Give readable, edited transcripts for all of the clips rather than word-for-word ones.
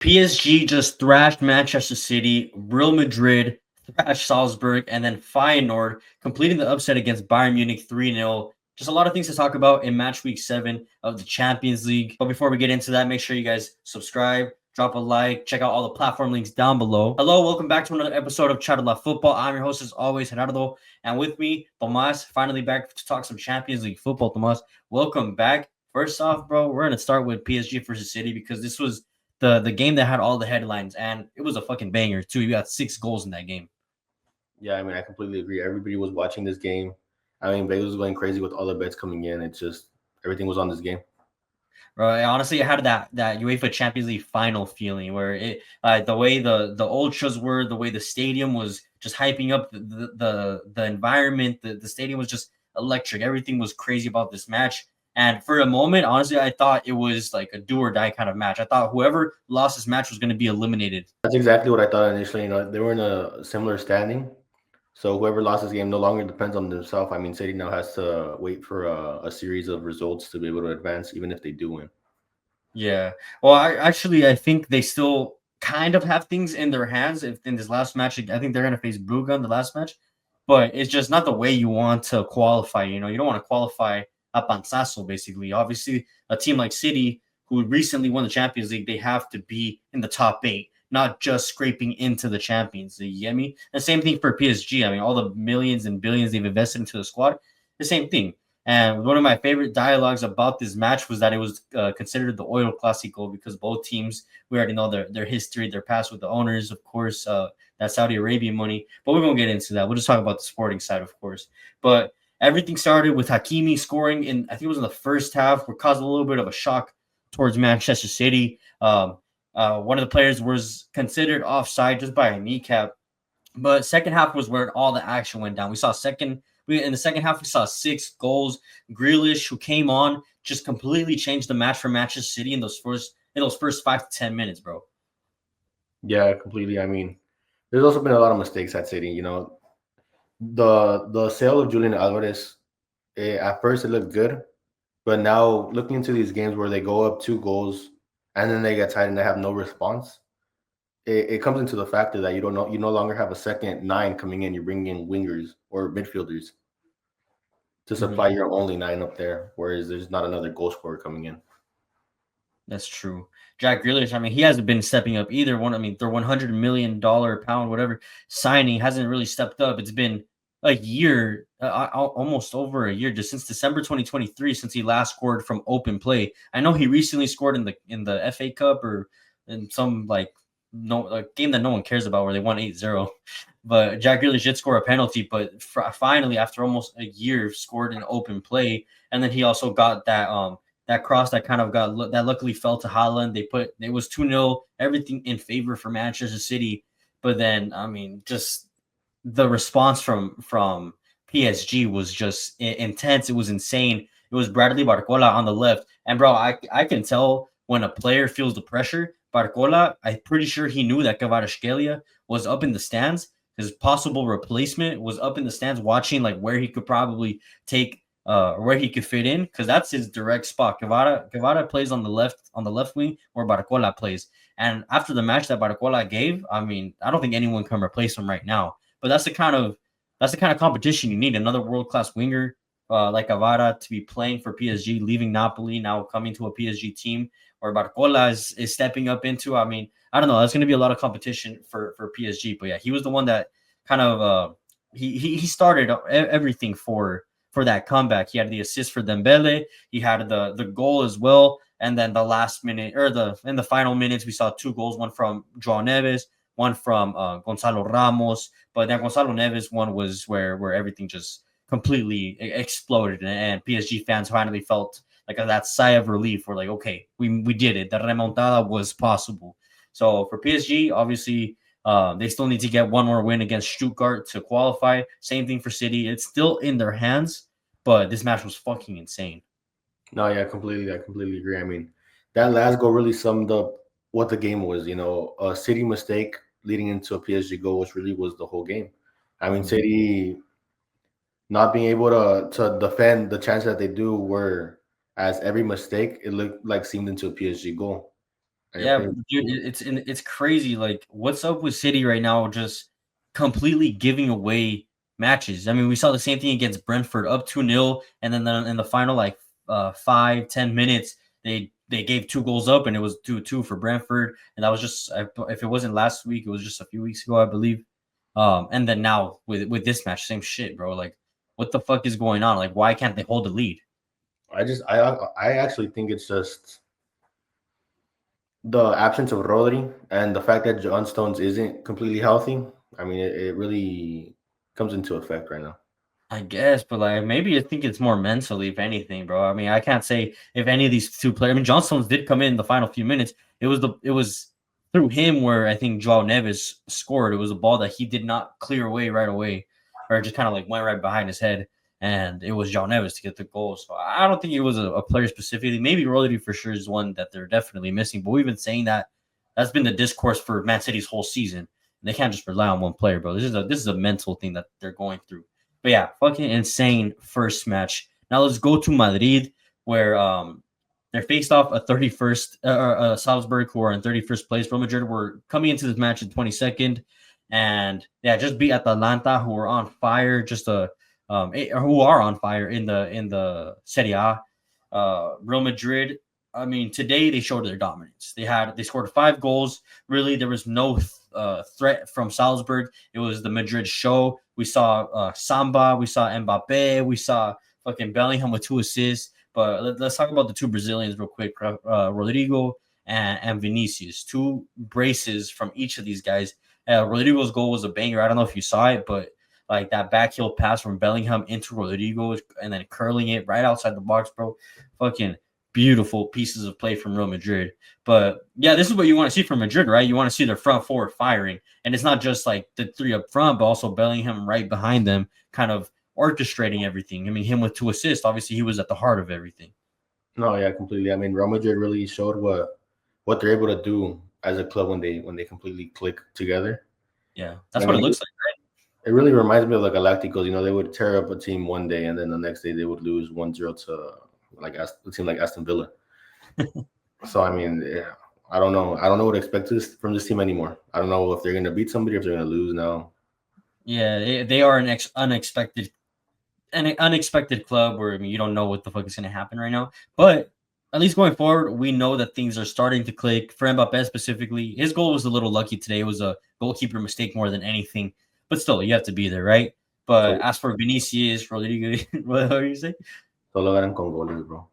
PSG just thrashed Manchester City, Real Madrid thrashed Salzburg, and then Feyenoord completing the upset against Bayern Munich 3-0. Just a lot of things to talk about in match week 7 of the Champions League. But before we get into that, make sure you guys subscribe, drop a like, check out all the platform links down below. Hello, welcome back to another episode of Charla Football. I'm your host as always, Gerardo, and with me, Tomas, finally back to talk some Champions League football. Tomas, welcome back. First off, bro, we're going to start with PSG versus City because this was the game that had all the headlines, and it was a fucking banger too. You got 6 goals in that game. Yeah, I mean, I completely agree. Everybody was watching this game. I mean, Vegas was going crazy with all the bets coming in. It's just everything was on this game. Right. Honestly, it had that UEFA Champions League final feeling where it the way the ultras were, the way the stadium was just hyping up the environment, the stadium was just electric. Everything was crazy about this match. And for a moment, honestly, I thought it was like a do or die kind of match. I thought whoever lost this match was going to be eliminated. That's exactly what I thought initially. They were in a similar standing. So whoever lost this game no longer depends on themselves. I mean, City now has to wait for a series of results to be able to advance, even if they do win. Yeah. Well, I think they still kind of have things in their hands. If in this last match, I think they're going to face Brugge in the last match, but it's just not the way you want to qualify. You don't want to qualify a panzazo, basically. Obviously, a team like City, who recently won the Champions League, they have to be in the top 8, not just scraping into the Champions League. You get me? The same thing for PSG. I mean, all the millions and billions they've invested into the squad, the same thing. And one of my favorite dialogues about this match was that it was considered the oil classico because both teams, we already know their history, their past with the owners, of course, that Saudi Arabian money. But we won't get into that. We'll just talk about the sporting side, of course. But everything started with Hakimi scoring in, I think it was in the first half, which caused a little bit of a shock towards Manchester City. One of the players was considered offside just by a kneecap. But second half was where all the action went down. In the second half, we saw 6 goals. Grealish, who came on, just completely changed the match for Manchester City in those first 5 to 10 minutes, bro. Yeah, completely. I mean, there's also been a lot of mistakes at City. The sale of Julian Alvarez, at first it looked good, but now looking into these games where they go up 2 goals and then they get tied and they have no response, it comes into the factor that you no longer have a second 9 coming in. You're bringing in wingers or midfielders to supply your only 9 up there, whereas there's not another goal scorer coming in. That's true. Jack Grealish, I mean, he hasn't been stepping up either. Their $100 million pound, whatever, signing hasn't really stepped up. It's been a year, almost over a year, just since December 2023, since he last scored from open play. I know he recently scored in the FA Cup or in some game that no one cares about where they won 8-0. But Jack Grealish did score a penalty, but finally, after almost a year, scored an open play. And then he also got that cross that kind of that luckily fell to Haaland. It was 2-0, everything in favor for Manchester City. But then, I mean, just the response from PSG was just intense. It was insane. It was Bradley Barcola on the left. And bro, I can tell when a player feels the pressure. Barcola, I'm pretty sure he knew that Kvaratskhelia was up in the stands. His possible replacement was up in the stands watching like where he could probably take where he could fit in, because that's his direct spot. Kvara plays on the left wing where Barcola plays. And after the match that Barcola gave, I mean, I don't think anyone can replace him right now. But that's the kind of competition you need. Another world-class winger like Kvara to be playing for PSG, leaving Napoli, now coming to a PSG team where Barcola is stepping up into. I mean, I don't know. That's going to be a lot of competition for PSG. But yeah, he was the one that kind of he started everything for that comeback. He had the assist for Dembele. He had the goal as well. And then the last minute in the final minutes, we saw 2 goals, one from João Neves, one from Gonzalo Ramos. But that Gonzalo Neves one was where everything just completely exploded. And PSG fans finally felt like that sigh of relief. We're like, okay, we did it. The remontada was possible. So for PSG, obviously, they still need to get one more win against Stuttgart to qualify. Same thing for City. It's still in their hands, but this match was fucking insane. No, yeah, completely. I completely agree. I mean, that last goal really summed up what the game was. A City mistake leading into a PSG goal, which really was the whole game. I mean, City not being able to defend the chance that they do, where as every mistake it looked like seemed into a PSG goal. Yeah, dude, it's crazy. Like, what's up with City right now? Just completely giving away matches. I mean, we saw the same thing against Brentford, up 2-0, and then in the final 5-10 minutes, they gave 2 goals up, and it was 2-2 for Brentford, and that was just if it wasn't last week, it was just a few weeks ago, I believe. And then now with this match, same shit, bro. Like, what the fuck is going on? Like, why can't they hold the lead? I actually think it's just the absence of Rodri and the fact that John Stones isn't completely healthy. I mean, it really comes into effect right now. I guess, but like maybe I think it's more mentally, if anything, bro. I mean, I can't say if any of these two players. I mean, John Stones did come in the final few minutes. It was through him where I think Joao Neves scored. It was a ball that he did not clear away right away, or just kind of like went right behind his head, and it was Joao Neves to get the goal. So I don't think it was a player specifically. Maybe Rodri for sure is one that they're definitely missing. But we've been saying that that's been the discourse for Man City's whole season. They can't just rely on one player, bro. This is a mental thing that they're going through. But yeah, fucking insane first match. Now let's go to Madrid, where they're faced off a 31st Salzburg, who are in 31st place. Real Madrid were coming into this match in 22nd, and yeah, just beat Atalanta, who are on fire. Who are on fire in the Serie A. Real Madrid. I mean, today they showed their dominance. They scored 5 goals. Really, there was no threat from Salzburg. It was the Madrid show. We saw Samba, we saw Mbappe, we saw fucking Bellingham with 2 assists. But let's talk about the 2 Brazilians real quick. Rodrigo and Vinicius, 2 braces from each of these guys. Rodrigo's goal was a banger. I don't know if you saw it, but like that backheel pass from Bellingham into Rodrigo and then curling it right outside the box, bro. Fucking beautiful pieces of play from Real Madrid. But yeah, this is what you want to see from Madrid, right? You want to see their front four firing. And it's not just like the 3 up front, but also Bellingham right behind them, kind of orchestrating everything. I mean, him with 2 assists, obviously he was at the heart of everything. No, yeah, completely. I mean, Real Madrid really showed what they're able to do as a club when they completely click together. Yeah, that's I what it mean, looks like, right? it really reminds me of the Galacticos. You know, they would tear up a team one day, and then the next day they would lose 1-0 to like a team like Aston Villa. So I mean, yeah, I don't know. I don't know what to expect from this team anymore. I don't know if they're going to beat somebody or if they're going to lose now. Yeah, they are an unexpected club where I mean you don't know what the fuck is going to happen right now. But at least going forward, we know that things are starting to click. For Mbappe specifically, his goal was a little lucky today. It was a goalkeeper mistake more than anything. But still, you have to be there, right? But So as for Vinicius, Rodrigo, what do you say? solo ganan con goles, bro.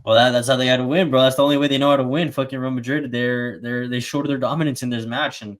Well, that's how they got to win, bro. That's the only way they know how to win. Fucking Real Madrid, they showed their dominance in this match, and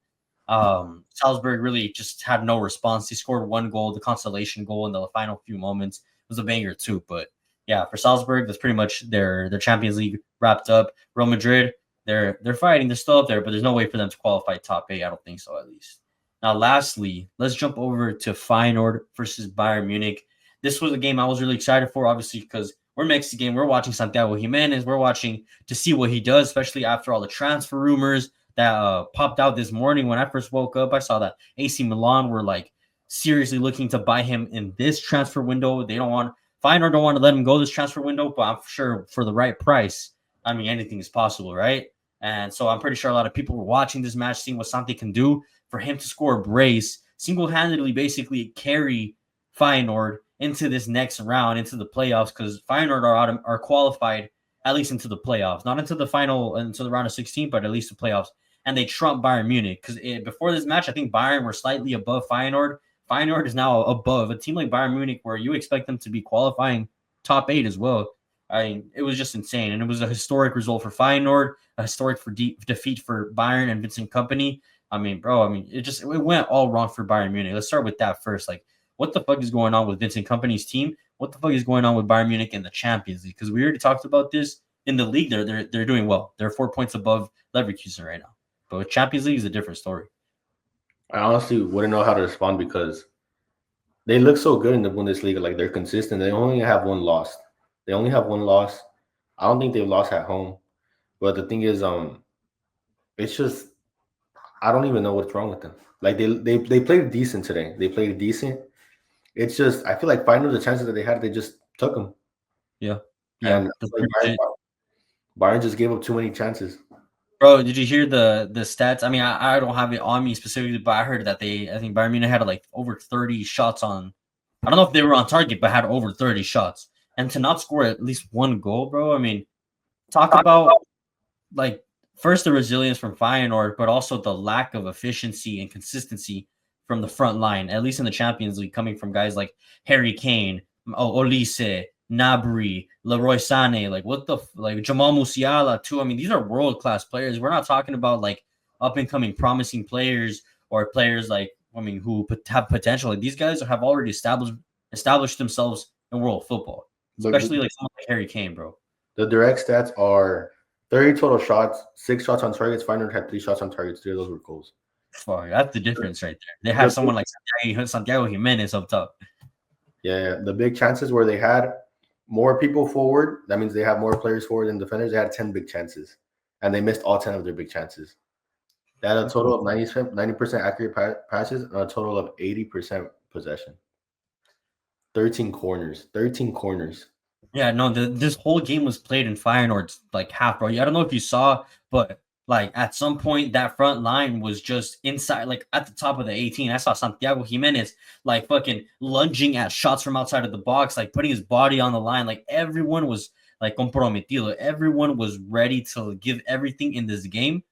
Salzburg really just had no response. They scored 1 goal, the consolation goal in the final few moments. It was a banger too, but yeah, for Salzburg, that's pretty much their Champions League wrapped up. Real Madrid, they're fighting, they're still up there, but there's no way for them to qualify top 8. I don't think so, at least. Now, lastly, let's jump over to Feyenoord versus Bayern Munich. This was a game I was really excited for, obviously, because we're Mexican. We're watching Santiago Jimenez. We're watching to see what he does, especially after all the transfer rumors that popped out this morning. When I first woke up, I saw that AC Milan were like seriously looking to buy him in this transfer window. Feyenoord don't want to let him go this transfer window, but I'm sure for the right price, I mean, anything is possible, right? And so I'm pretty sure a lot of people were watching this match, seeing what Santi can do. For him to score a brace, single-handedly basically carry Feyenoord into this next round, into the playoffs, because Feyenoord are qualified at least into the playoffs, not into the final, into the round of 16, but at least the playoffs. And they trump Bayern Munich because before this match, I think Bayern were slightly above Feyenoord. Feyenoord is now above a team like Bayern Munich, where you expect them to be qualifying top 8 as well. I mean, it was just insane, and it was a historic result for Feyenoord, a historic defeat for Bayern and Vincent Company. I mean, bro, it went all wrong for Bayern Munich. Let's start with that first. Like, what the fuck is going on with Vincent Company's team? What the fuck is going on with Bayern Munich in the Champions League? Because we already talked about this in the league. They're doing well. They're 4 points above Leverkusen right now. But with Champions League is a different story. I honestly wouldn't know how to respond because they look so good in the Bundesliga. Like they're consistent. They only have one loss. They only have one loss. I don't think they've lost at home. But the thing is, it's just I don't even know what's wrong with them. Like they played decent today. They played decent. It's just I feel like finally the chances that they had, they just took them. Yeah. And That's like pretty much it. Bayern just gave up too many chances. Bro, did you hear the stats? I mean, I don't have it on me specifically, but I heard that I think Bayern Munich had like over 30 shots on. I don't know if they were on target, but had over 30 shots. And to not score at least one goal, bro. I mean, talk about like first the resilience from Feyenoord, but also the lack of efficiency and consistency from the front line, at least in the Champions League, coming from guys like Harry Kane, Olise, Nabri, Leroy Sané, like like Jamal Musiala too. I mean, these are world class players. We're not talking about like up and coming promising players or players like who have potential. Like these guys have already established themselves in world football, especially like someone like Harry Kane, bro. The direct stats are 30 total shots, 6 shots on targets. Feyenoord had 3 shots on targets. 3 of those were goals. Fuck, that's the difference right there. They have someone like Santiago Jimenez up top. Yeah, the big chances where they had more people forward. That means they have more players forward than defenders. They had 10 big chances, and they missed all 10 of their big chances. They had a total of 90% accurate passes and a total of 80% possession. 13 corners. Yeah, no, this whole game was played in Feyenoord's like half, bro. I don't know if you saw, but like at some point that front line was just inside, like at the top of the 18. I saw Santiago Jimenez like fucking lunging at shots from outside of the box, like putting his body on the line. Like everyone was like comprometido. Everyone was ready to give everything in this game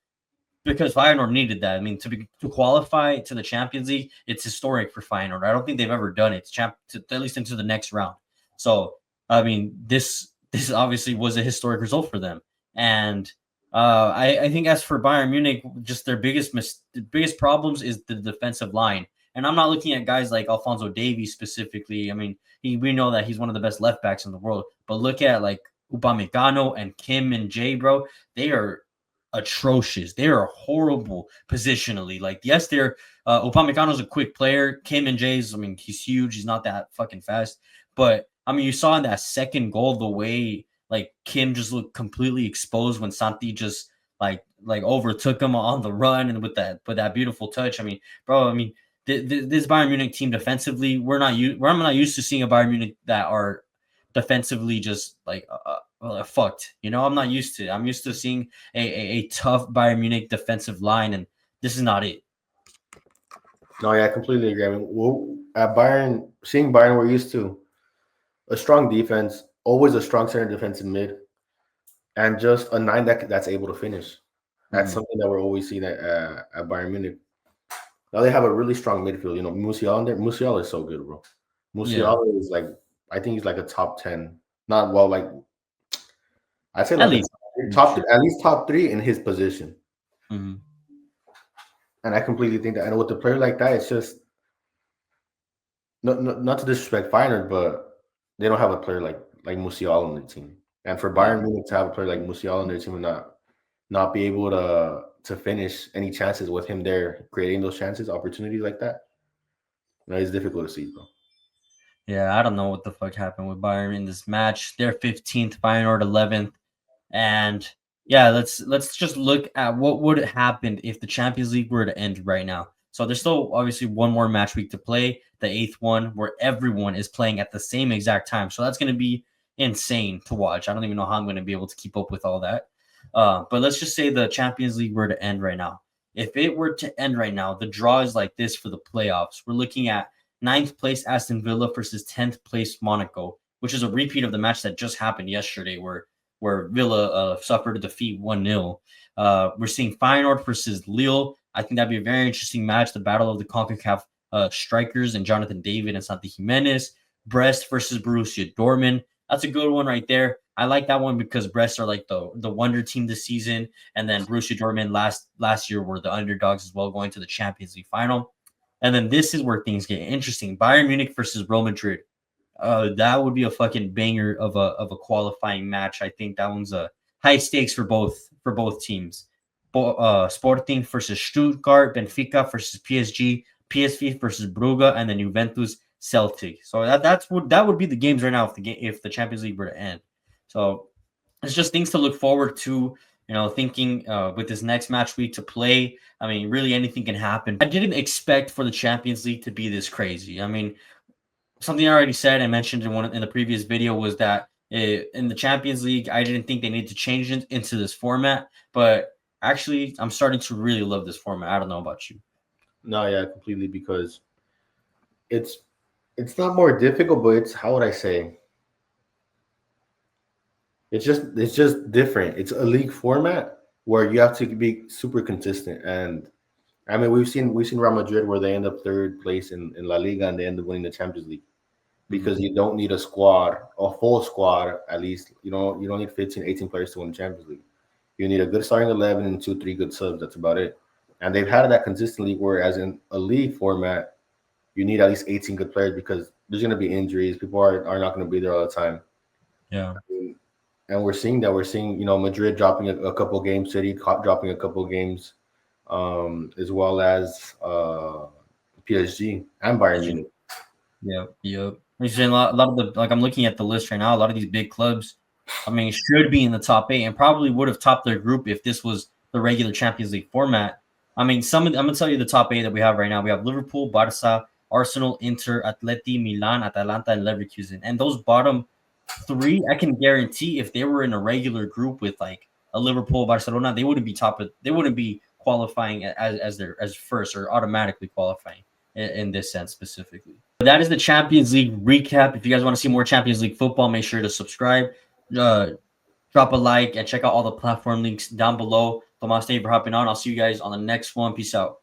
because Feyenoord needed that. I mean, to qualify to the Champions League, it's historic for Feyenoord. I don't think they've ever done it, at least into the next round. So I mean, this obviously was a historic result for them, and I think as for Bayern Munich, just their biggest problems is the defensive line. And I'm not looking at guys like Alphonso Davies specifically. I mean, we know that he's one of the best left backs in the world, but look at like Upamecano and Kim and Jay, bro. They are atrocious. They are horrible positionally. Like, yes, they're Upamecano's a quick player. Kim and Jay's, I mean, he's huge. He's not that fucking fast. But I mean, you saw in that second goal the way like Kim just looked completely exposed when Santi just like overtook him on the run and with that beautiful touch. I mean, bro, I mean, this Bayern Munich team defensively, I'm not used to seeing a Bayern Munich that are defensively just like fucked. You know, I'm not used to. I'm used to seeing a tough Bayern Munich defensive line, and this is not it. No, yeah, I completely agree. I mean, at Bayern, seeing Bayern, we're used to a strong defense, always a strong center defensive mid, and just a 9 that's able to finish. That's something that we're always seeing at Bayern Munich. Now they have a really strong midfield. You know, Musiala in there. Musiala is so good, bro. Musiala is like, I think he's like a top 10. Not well, like I'd say like at least top 3 in his position. Mm-hmm. And I completely think that. And with a player like that, it's just not to disrespect Feyenoord, but they don't have a player like Musiala on their team. And for Bayern Munich to have a player like Musiala on their team and not be able to finish any chances with him there, creating those chances, opportunities like that, you know, it's difficult to see, bro. Yeah, I don't know what the fuck happened with Bayern in this match. They're 15th, Feyenoord 11th, and yeah, let's just look at what would have happened if the Champions League were to end right now. So there's still obviously one more match week to play, the 8th one, where everyone is playing at the same exact time. So that's going to be insane to watch. I don't even know how I'm going to be able to keep up with all that. But let's just say the Champions League were to end right now. If it were to end right now, the draw is like this for the playoffs. We're looking at 9th place Aston Villa versus 10th place Monaco, which is a repeat of the match that just happened yesterday where Villa suffered a defeat 1-0. We're seeing Feyenoord versus Lille. I think that'd be a very interesting match, the battle of the CONCACAF strikers and Jonathan David and Santi Jimenez. Brest versus Borussia Dortmund. That's a good one right there. I like that one because Brest are like the wonder team this season, and then Borussia Dortmund last year were the underdogs as well, going to the Champions League final. And then this is where things get interesting. Bayern Munich versus Real Madrid. That would be a fucking banger of a qualifying match. I think that one's a high stakes for both teams. Sporting versus Stuttgart, Benfica versus PSG, PSV versus Brugge, and then Juventus Celtic. So that would be the games right now if the Champions League were to end. So it's just things to look forward to. You know, thinking with this next match week to play, I mean, really anything can happen. I didn't expect for the Champions League to be this crazy. I mean, something I already said and mentioned in the previous video was that In the Champions League, I didn't think they needed to change it into this format, but actually, I'm starting to really love this format. I don't know about you. No, yeah, completely, because it's not more difficult, but it's, how would I say? It's just different. It's a league format where you have to be super consistent. And I mean, we've seen Real Madrid where they end up third place in La Liga and they end up winning the Champions League because you don't need a full squad at least. You don't need 15, 18 players to win the Champions League. You need a good starting 11 and 2, 3 good subs. That's about it. And they've had that consistently, whereas in a league format, you need at least 18 good players because there's going to be injuries. People are not going to be there all the time. Yeah. And we're seeing that. We're seeing, Madrid dropping a couple games, City dropping a couple games, as well as PSG and Bayern Munich. Yep. You're saying a lot of the, like, I'm looking at the list right now. A lot of these big clubs, I mean, should be in the top 8 and probably would have topped their group if this was the regular Champions League format. I mean, I'm gonna tell you the top 8 that we have right now. We have Liverpool, Barca, Arsenal, Inter, Atleti, Milan, Atalanta, and Leverkusen. And those bottom 3, I can guarantee if they were in a regular group with like a Liverpool, Barcelona, they wouldn't be they wouldn't be qualifying as first or automatically qualifying in this sense specifically. But that is the Champions League recap. If you guys want to see more Champions League football, make sure to subscribe, drop a like, and check out all the platform links down below. Tomas, thank you for hopping on. I'll see you guys on the next one. Peace out.